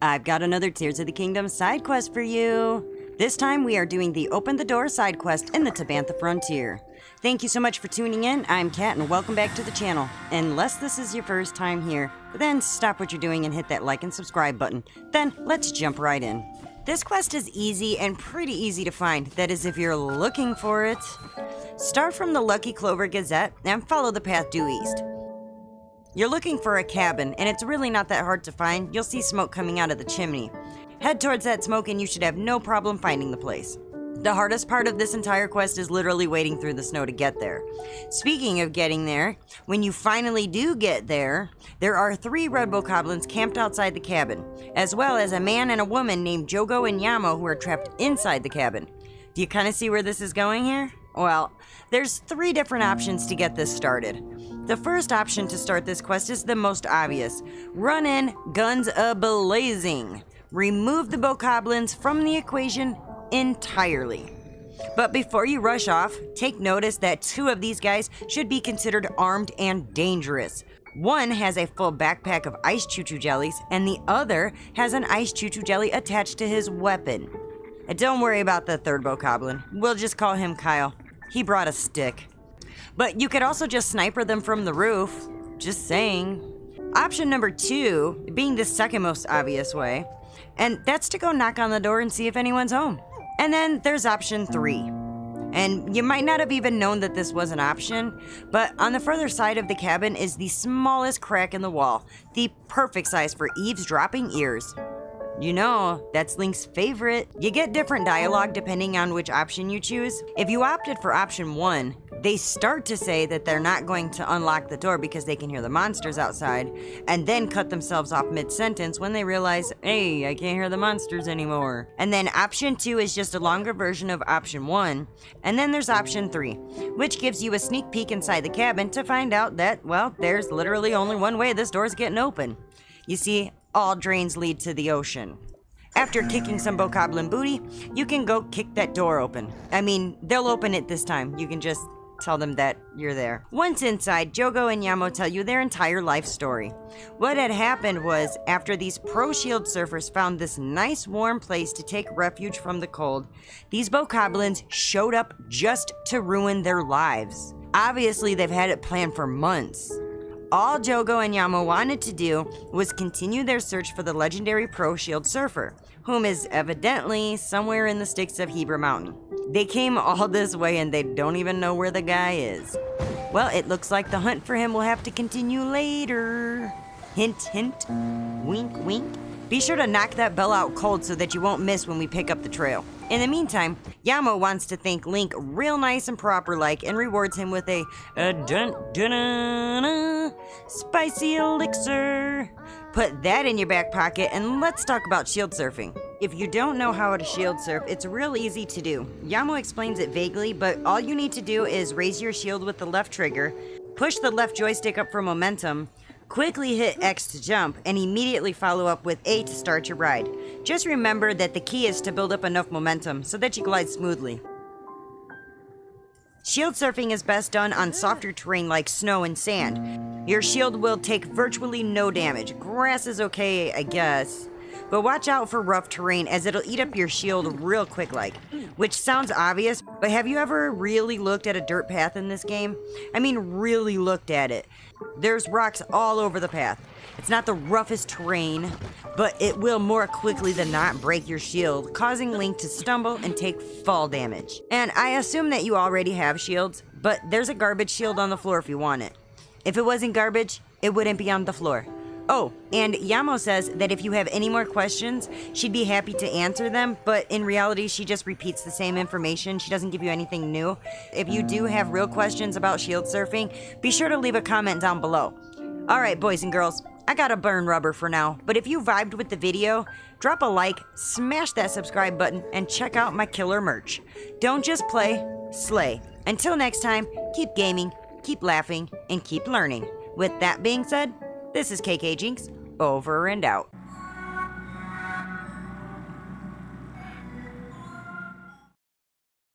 I've got another Tears of the Kingdom side quest for you. This time we are doing the Open the Door side quest in the Tabantha Frontier. Thank you so much for tuning in. I'm Kat and welcome back to the channel. Unless this is your first time here, then stop what you're doing and hit that like and subscribe button. Then let's jump right in. This quest is easy and pretty easy to find. That is if you're looking for it. Start from the Lucky Clover Gazette and follow the path due east. You're looking for a cabin, and it's really not that hard to find. You'll see smoke coming out of the chimney. Head towards that smoke and you should have no problem finding the place. The hardest part of this entire quest is literally wading through the snow to get there. Speaking of getting there, when you finally do get there, there are 3 red bokoblins camped outside the cabin, as well as a man and a woman named Jogo and Yamo who are trapped inside the cabin. Do you kind of see where this is going here? Well, there's 3 different options to get this started. The first option to start this quest is the most obvious. Run in, guns a-blazing. Remove the bokoblins from the equation entirely. But before you rush off, take notice that 2 of these guys should be considered armed and dangerous. One has a full backpack of ice choo-choo jellies, and the other has an ice choo-choo jelly attached to his weapon. And don't worry about the third bokoblin. We'll just call him Kyle. He brought a stick. But you could also just sniper them from the roof. Just saying. Option number 2, being the second most obvious way, and that's to go knock on the door and see if anyone's home. And then there's option 3. And you might not have even known that this was an option, but on the further side of the cabin is the smallest crack in the wall, the perfect size for eavesdropping ears. You know, that's Link's favorite. You get different dialogue depending on which option you choose. If you opted for option 1, they start to say that they're not going to unlock the door because they can hear the monsters outside, and then cut themselves off mid-sentence when they realize, hey, I can't hear the monsters anymore. And then option 2 is just a longer version of option 1, and then there's option 3, which gives you a sneak peek inside the cabin to find out that, well, there's literally only one way this door's getting open. You see, all drains lead to the ocean. After kicking some bokoblin booty, you can go kick that door open. I mean, they'll open it this time. You can just tell them that you're there. Once inside, Jogo and Yamo tell you their entire life story. What had happened was, after these pro shield surfers found this nice warm place to take refuge from the cold, these bokoblins showed up just to ruin their lives. Obviously, they've had it planned for months. All Jogo and Yamo wanted to do was continue their search for the legendary pro shield surfer, whom is evidently somewhere in the sticks of Hebra Mountain. They came all this way and they don't even know where the guy is. Well, it looks like the hunt for him will have to continue later. Hint, hint, wink, wink. Be sure to knock that bell out cold so that you won't miss when we pick up the trail. In the meantime, Yamo wants to thank Link real nice and proper-like and rewards him with a dun-dun-dun-dun, spicy elixir. Put that in your back pocket and let's talk about shield surfing. If you don't know how to shield surf, it's real easy to do. Yamo explains it vaguely, but all you need to do is raise your shield with the left trigger, push the left joystick up for momentum, quickly hit X to jump, and immediately follow up with A to start your ride. Just remember that the key is to build up enough momentum so that you glide smoothly. Shield surfing is best done on softer terrain like snow and sand. Your shield will take virtually no damage. Grass is okay, I guess. But watch out for rough terrain as it'll eat up your shield real quick like. Which sounds obvious, but have you ever really looked at a dirt path in this game? I mean really looked at it. There's rocks all over the path. It's not the roughest terrain, but it will more quickly than not break your shield, causing Link to stumble and take fall damage. And I assume that you already have shields, but there's a garbage shield on the floor if you want it. If it wasn't garbage, it wouldn't be on the floor. Oh, and Yamo says that if you have any more questions, she'd be happy to answer them, but in reality, she just repeats the same information. She doesn't give you anything new. If you do have real questions about shield surfing, be sure to leave a comment down below. Alright, boys and girls, I gotta burn rubber for now, but if you vibed with the video, drop a like, smash that subscribe button, and check out my killer merch. Don't just play, slay. Until next time, keep gaming, keep laughing, and keep learning. With that being said, this is KKJinxx, over and out.